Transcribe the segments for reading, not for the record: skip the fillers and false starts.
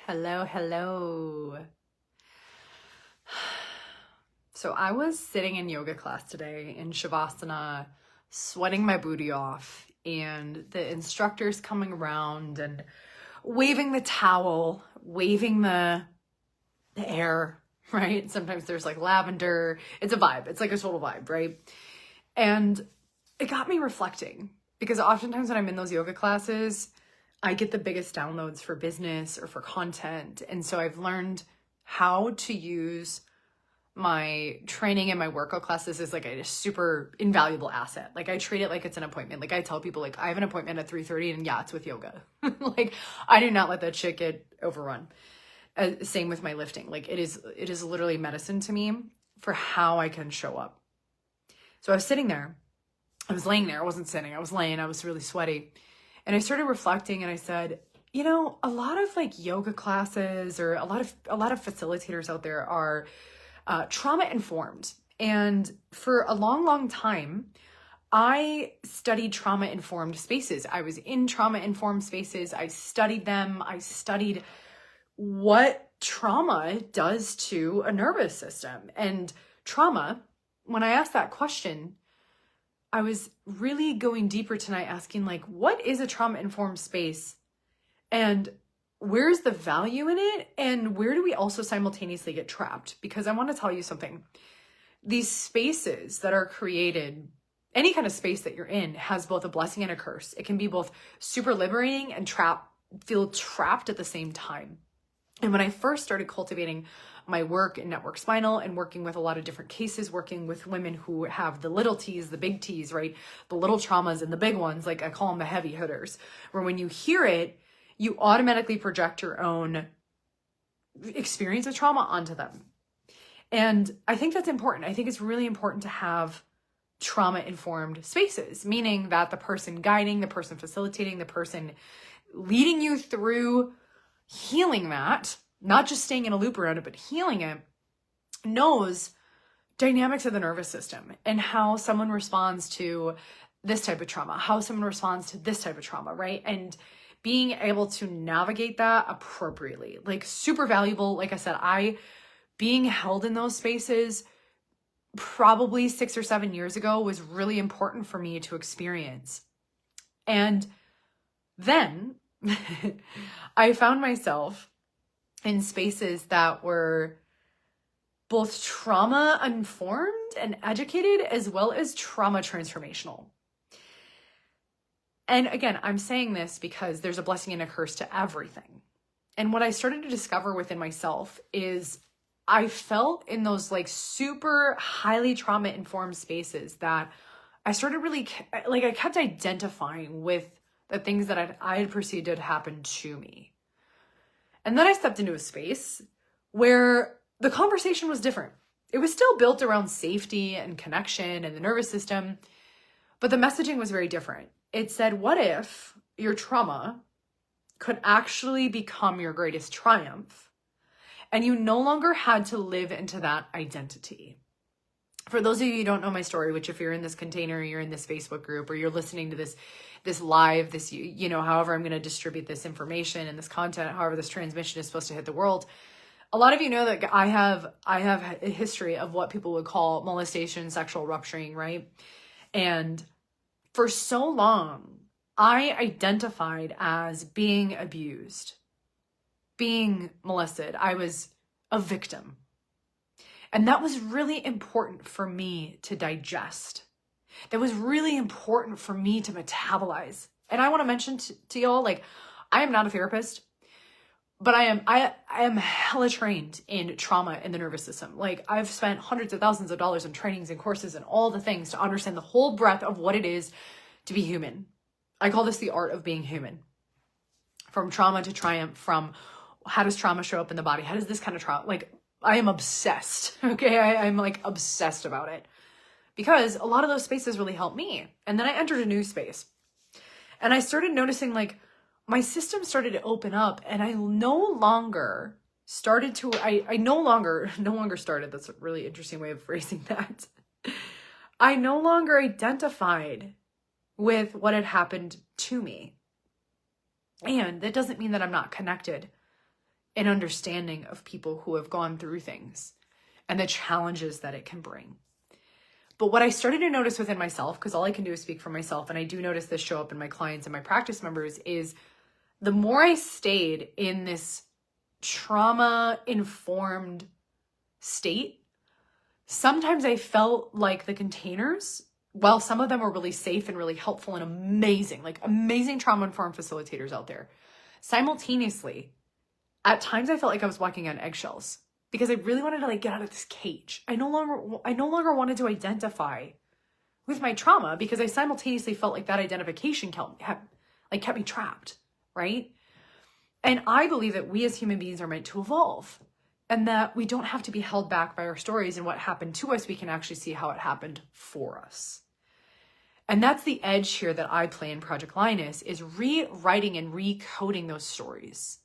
Hello, hello. So I was sitting in yoga class today in Shavasana, sweating my booty off, and the instructor's coming around and waving the towel, waving the air, right? Sometimes there's like lavender. It's a vibe. It's like a total vibe, right? And it got me reflecting because oftentimes when I'm in those yoga classes, I get the biggest downloads for business or for content. And so I've learned how to use my training and my workout classes as like a super invaluable asset. Like I treat it like it's an appointment. Like I tell people like I have an appointment at 3:30 and yeah, it's with yoga. Like I do not let that shit get overrun. Same with my lifting. Like it is literally medicine to me for how I can show up. So I was sitting there. I was laying there. I wasn't sitting. I was laying. I was really sweaty. And I started reflecting and I said, you know, a lot of like yoga classes or a lot of facilitators out there are trauma informed. And for a long, long time, I studied trauma informed spaces. I was in trauma informed spaces. I studied them. I studied what trauma does to a nervous system. And trauma, when I asked that question, I was really going deeper tonight asking like, what is a trauma-informed space and where's the value in it? And where do we also simultaneously get trapped? Because I want to tell you something. These spaces that are created, any kind of space that you're in has both a blessing and a curse. It can be both super liberating and feel trapped at the same time. And when I first started cultivating my work in network spinal and working with a lot of different cases, working with women who have the little T's, the big T's, right? The little traumas and the big ones, like I call them the heavy hitters, where when you hear it, you automatically project your own experience of trauma onto them. And I think that's important. I think it's really important to have trauma-informed spaces, meaning that the person guiding, the person facilitating, the person leading you through healing that, not just staying in a loop around it, but healing it, knows dynamics of the nervous system and how someone responds to this type of trauma, how someone responds to this type of trauma, right? And being able to navigate that appropriately, like super valuable. Like I said, being held in those spaces probably 6 or 7 years ago was really important for me to experience. And then I found myself in spaces that were both trauma informed and educated as well as trauma transformational. And again, I'm saying this because there's a blessing and a curse to everything. And what I started to discover within myself is I felt in those like super highly trauma informed spaces that I started really like I kept identifying with the things that I had perceived had happened to me. And then I stepped into a space where the conversation was different. It was still built around safety and connection and the nervous system, but the messaging was very different. It said, what if your trauma could actually become your greatest triumph and you no longer had to live into that identity? For those of you who don't know my story, which if you're in this container, you're in this Facebook group, or you're listening to this live, you know, however I'm going to distribute this information and this content, however this transmission is supposed to hit the world. A lot of you know that I have a history of what people would call molestation, sexual rupturing, right? And for so long, I identified as being abused, being molested. I was a victim. And that was really important for me to digest. That was really important for me to metabolize. And I want to mention to y'all, like, I am not a therapist, but I am hella trained in trauma in the nervous system. Like, I've spent hundreds of thousands of dollars in trainings and courses and all the things to understand the whole breadth of what it is to be human. I call this the art of being human. From trauma to triumph, from how does trauma show up in the body? How does this kind of trauma, like, I am obsessed, okay? I'm like obsessed about it because a lot of those spaces really helped me. And then I entered a new space and I started noticing like my system started to open up and I no longer started, that's a really interesting way of phrasing that. I no longer identified with what had happened to me. And that doesn't mean that I'm not connected an understanding of people who have gone through things and the challenges that it can bring. But what I started to notice within myself, because all I can do is speak for myself, and I do notice this show up in my clients and my practice members, is the more I stayed in this trauma-informed state, sometimes I felt like the containers, while some of them were really safe and really helpful and amazing, like amazing trauma-informed facilitators out there, simultaneously, at times I felt like I was walking on eggshells because I really wanted to get out of this cage. I no longer wanted to identify with my trauma because I simultaneously felt like that identification kept me trapped, right? And I believe that we as human beings are meant to evolve and that we don't have to be held back by our stories and what happened to us. We can actually see how it happened for us. And that's the edge here that I play in Project Lioness, is rewriting and recoding those stories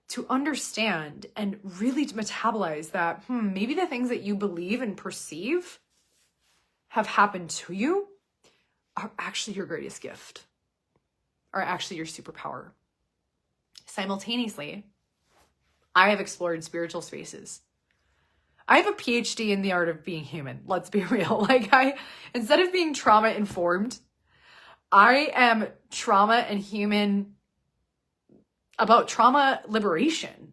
to understand and really to metabolize that, maybe the things that you believe and perceive have happened to you are actually your greatest gift, are actually your superpower. Simultaneously, I have explored spiritual spaces. I have a PhD in the art of being human. Let's be real. Instead of being trauma informed, I am trauma and human about trauma liberation.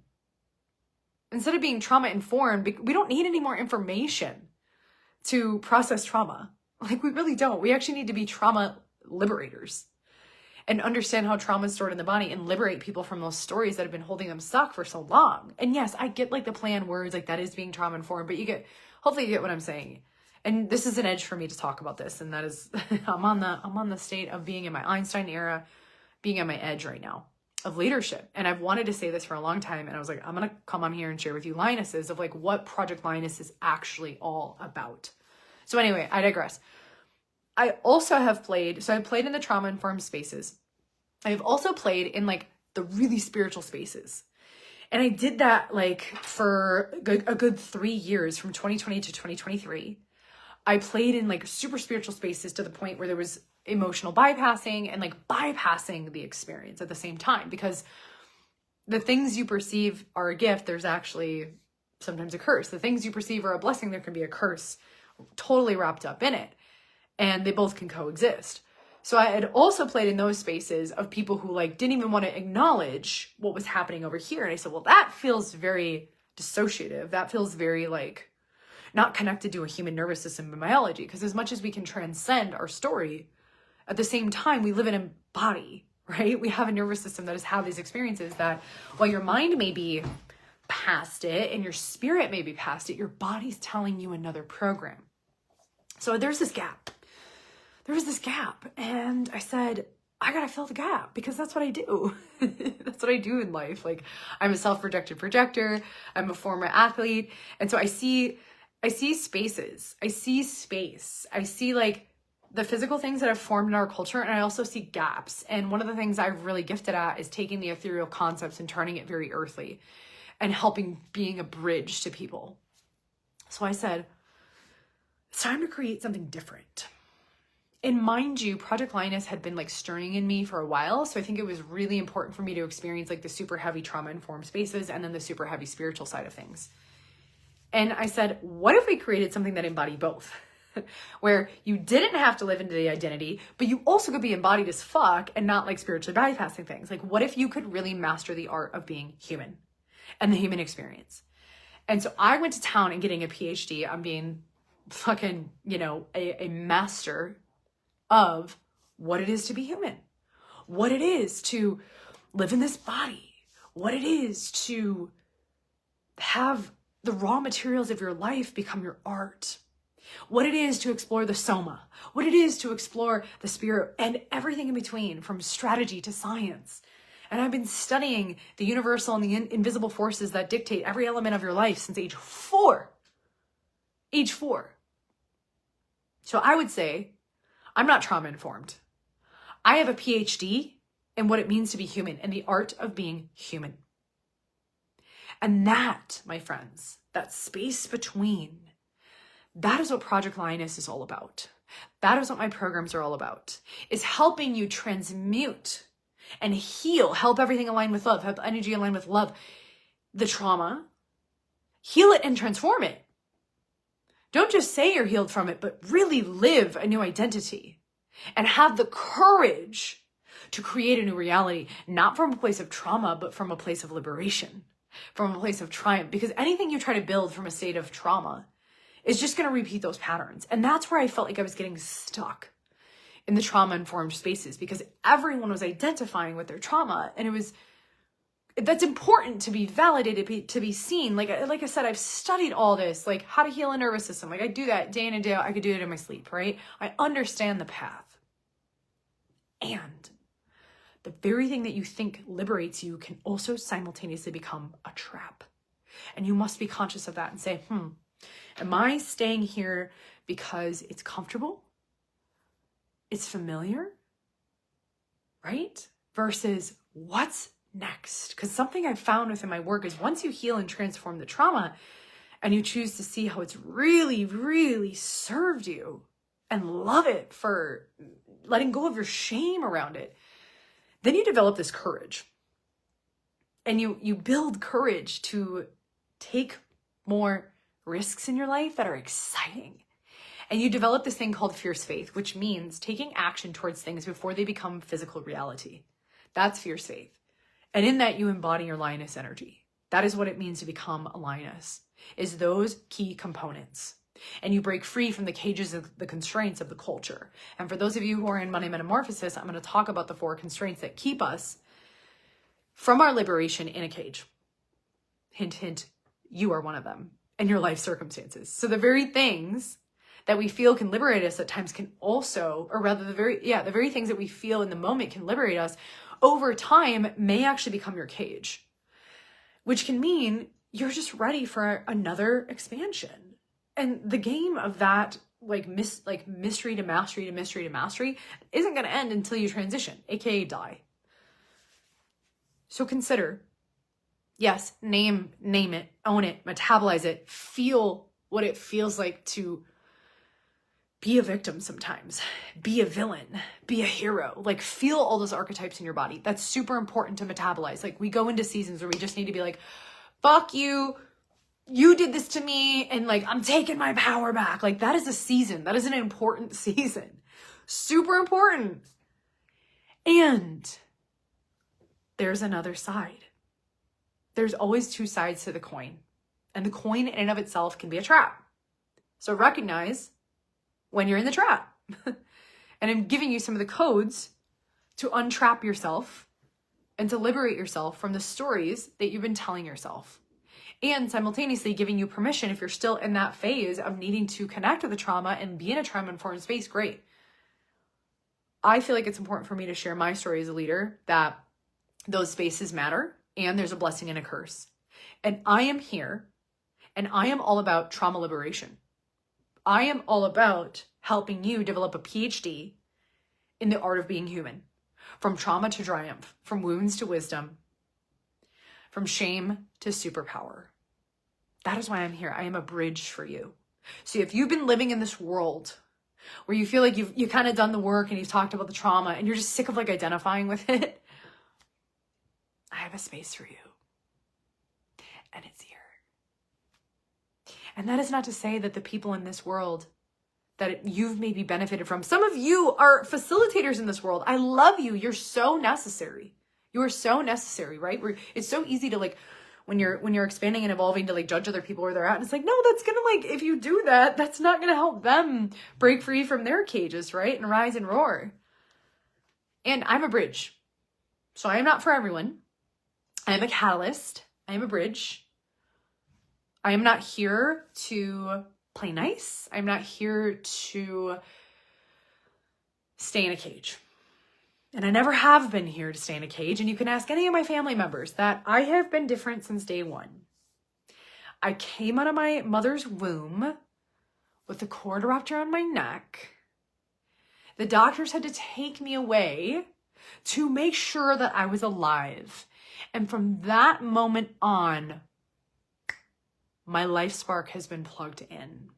Instead of being trauma informed, we don't need any more information to process trauma. We really don't. We actually need to be trauma liberators and understand how trauma is stored in the body and liberate people from those stories that have been holding them stuck for so long. And yes, I get the play on words, that is being trauma informed, but hopefully you get what I'm saying. And this is an edge for me to talk about this. And that is, I'm on the state of being in my Einstein era, being on my edge right now of leadership. And I've wanted to say this for a long time. And I was like, I'm going to come on here and share with you Lionesses of what Project Lioness is actually all about. So anyway, I digress. I also have played, I played in the trauma-informed spaces. I've also played in the really spiritual spaces. And I did that for a good 3 years, from 2020 to 2023. I played in super spiritual spaces to the point where there was emotional bypassing and bypassing the experience at the same time, because the things you perceive are a gift, there's actually sometimes a curse. The things you perceive are a blessing, there can be a curse totally wrapped up in it. And they both can coexist. So I had also played in those spaces of people who didn't even want to acknowledge what was happening over here. And I said, well, that feels very dissociative. That feels very not connected to a human nervous system and biology. Because as much as we can transcend our story, at the same time, we live in a body, right? We have a nervous system that has had these experiences that while your mind may be past it and your spirit may be past it, your body's telling you another program. So there's this gap. There was this gap, and I said, I gotta fill the gap, because that's what I do. That's what I do in life. I'm a self-projected projector. I'm a former athlete. And so I see spaces. I see space. I see the physical things that have formed in our culture, and I also see gaps. And one of the things I'm really gifted at is taking the ethereal concepts and turning it very earthly and helping being a bridge to people. So I said, it's time to create something different. And mind you, Project Lioness had been stirring in me for a while. So I think it was really important for me to experience the super heavy trauma-informed spaces and then the super heavy spiritual side of things. And I said, what if we created something that embodied both? Where you didn't have to live into the identity, but you also could be embodied as fuck and not spiritually bypassing things. What if you could really master the art of being human and the human experience? And so I went to town and getting a PhD on being fucking, a master of what it is to be human, what it is to live in this body, what it is to have the raw materials of your life become your art, what it is to explore the soma, what it is to explore the spirit, and everything in between, from strategy to science. And I've been studying the universal and the invisible forces that dictate every element of your life since age 4. Age 4. So I would say, I'm not trauma informed. I have a PhD in what it means to be human and the art of being human. And that, my friends, that space between, that is what Project Lioness is all about. That is what my programs are all about, is helping you transmute and heal, help everything align with love, help energy align with love, the trauma, heal it and transform it. Don't just say you're healed from it, but really live a new identity and have the courage to create a new reality, not from a place of trauma, but from a place of liberation, from a place of triumph. Because anything you try to build from a state of trauma is just going to repeat those patterns. And that's where I felt like I was getting stuck in the trauma-informed spaces, because everyone was identifying with their trauma. And that's important to be validated, to be seen. Like I said, I've studied all this, like how to heal a nervous system. Like I do that day in and day out. I could do it in my sleep, right? I understand the path. And the very thing that you think liberates you can also simultaneously become a trap. And you must be conscious of that and say, am I staying here because it's comfortable? It's familiar, right? Versus what's next? Because something I've found within my work is once you heal and transform the trauma and you choose to see how it's really, really served you and love it for letting go of your shame around it, then you develop this courage. And you build courage to take more risks in your life that are exciting. And you develop this thing called fierce faith, which means taking action towards things before they become physical reality. That's fierce faith. And in that, you embody your lioness energy. That is what it means to become a lioness, is those key components. And you break free from the cages of the constraints of the culture. And for those of you who are in Money Metamorphosis, I'm going to talk about the 4 constraints that keep us from our liberation in a cage. Hint, hint, you are one of them in your life circumstances. So the very things that we feel can liberate us at times can also, or rather the very things that we feel in the moment can liberate us over time may actually become your cage, which can mean you're just ready for another expansion. And the game of that, mystery to mastery to mystery to mastery, isn't going to end until you transition, aka die. So consider, yes, name it, own it, metabolize it, feel what it feels like to be a victim sometimes, be a villain, be a hero, feel all those archetypes in your body. That's super important to metabolize. We go into seasons where we just need to be like, fuck you, you did this to me, and I'm taking my power back. That is a season. That is an important season. Super important. And there's another side. There's always 2 sides to the coin. And the coin in and of itself can be a trap. So recognize when you're in the trap. And I'm giving you some of the codes to untrap yourself and to liberate yourself from the stories that you've been telling yourself. And simultaneously giving you permission, if you're still in that phase of needing to connect with the trauma and be in a trauma-informed space, great. I feel like it's important for me to share my story as a leader, that those spaces matter and there's a blessing and a curse. And I am here and I am all about trauma liberation. I am all about helping you develop a PhD in the art of being human, from trauma to triumph, from wounds to wisdom, from shame to superpower. That is why I'm here. I am a bridge for you. So if you've been living in this world where you feel like you've kind of done the work and you've talked about the trauma and you're just sick of identifying with it, I have a space for you. And it's here. And that is not to say that the people in this world that you've maybe benefited from, some of you are facilitators in this world. I love you. You're so necessary. You are so necessary, right? It's so easy to when you're expanding and evolving to judge other people where they're at. And it's no, that's gonna if you do that, that's not gonna help them break free from their cages, right? And rise and roar. And I'm a bridge. So I am not for everyone. I am a catalyst. I am a bridge. I am not here to play nice. I'm not here to stay in a cage. And I never have been here to stay in a cage. And you can ask any of my family members that I have been different since day one. I came out of my mother's womb with a cord wrapped around my neck. The doctors had to take me away to make sure that I was alive. And from that moment on, my life spark has been plugged in.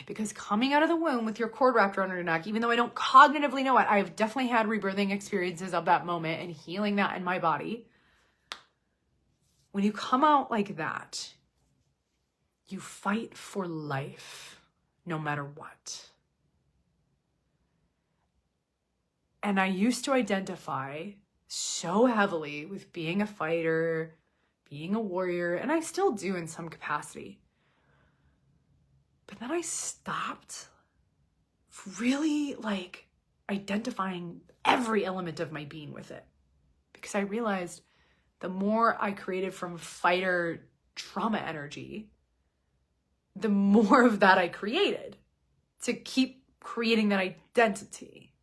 Because coming out of the womb with your cord wrapped around your neck, even though I don't cognitively know it, I've definitely had rebirthing experiences of that moment and healing that in my body. when you come out like that, you fight for life no matter what. And I used to identify so heavily with being a fighter, being a warrior, and I still do in some capacity. But then I stopped really like identifying every element of my being with it, because I realized the more I created from fighter trauma energy, the more of that I created to keep creating that identity.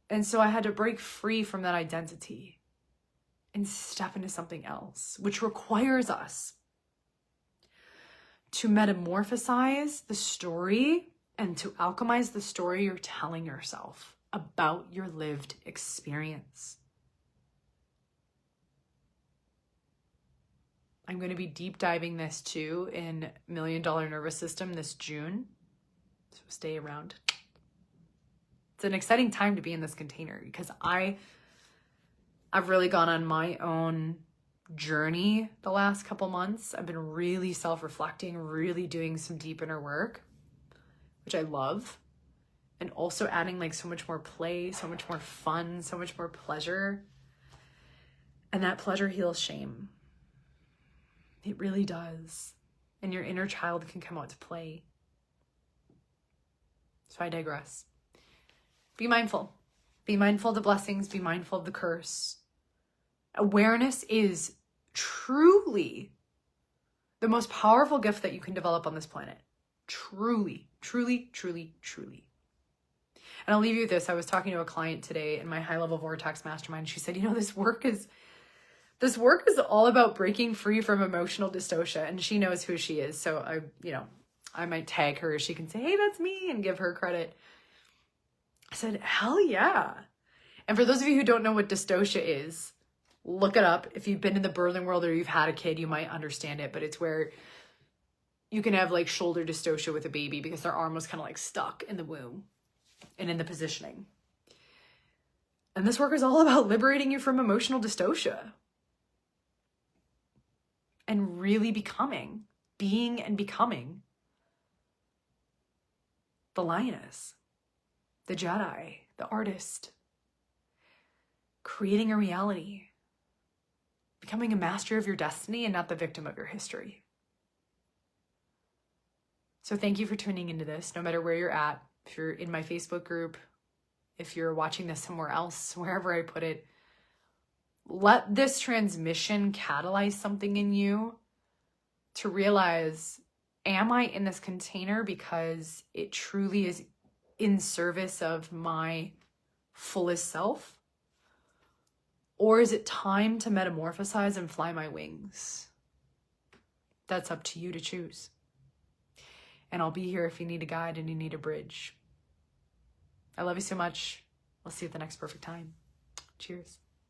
And so I had to break free from that identity and step into something else, which requires us to metamorphosize the story and to alchemize the story you're telling yourself about your lived experience. I'm going to be deep diving this too in $1 Million Nervous System this June. So stay around. It's an exciting time to be in this container because I've really gone on my own journey the last couple months. I've been really self-reflecting, really doing some deep inner work, which I love. And also adding like so much more play, so much more fun, so much more pleasure. And that pleasure heals shame. It really does. And your inner child can come out to play. So I digress. Be mindful. Be mindful of the blessings. Be mindful of the curse. Awareness is truly the most powerful gift that you can develop on this planet. Truly, truly, truly, truly. And I'll leave you with this. I was talking to a client today in my high level vortex mastermind. She said, this work is all about breaking free from emotional dystocia. And she knows who she is. So I might tag her. She can say, hey, that's me, and give her credit. I said, hell yeah. And for those of you who don't know what dystocia is, look it up. If you've been in the birthing world or you've had a kid, you might understand it. But it's where you can have like shoulder dystocia with a baby because their arm was kind of like stuck in the womb and in the positioning. And this work is all about liberating you from emotional dystocia and really being and becoming the lioness, the Jedi, the artist, creating a reality, becoming a master of your destiny and not the victim of your history. So thank you for tuning into this, no matter where you're at. If you're in my Facebook group, if you're watching this somewhere else, wherever I put it, let this transmission catalyze something in you to realize, am I in this container because it truly is in service of my fullest self? Or is it time to metamorphosize and fly my wings? That's up to you to choose. And I'll be here if you need a guide and you need a bridge. I love you so much. I'll see you at the next perfect time. Cheers.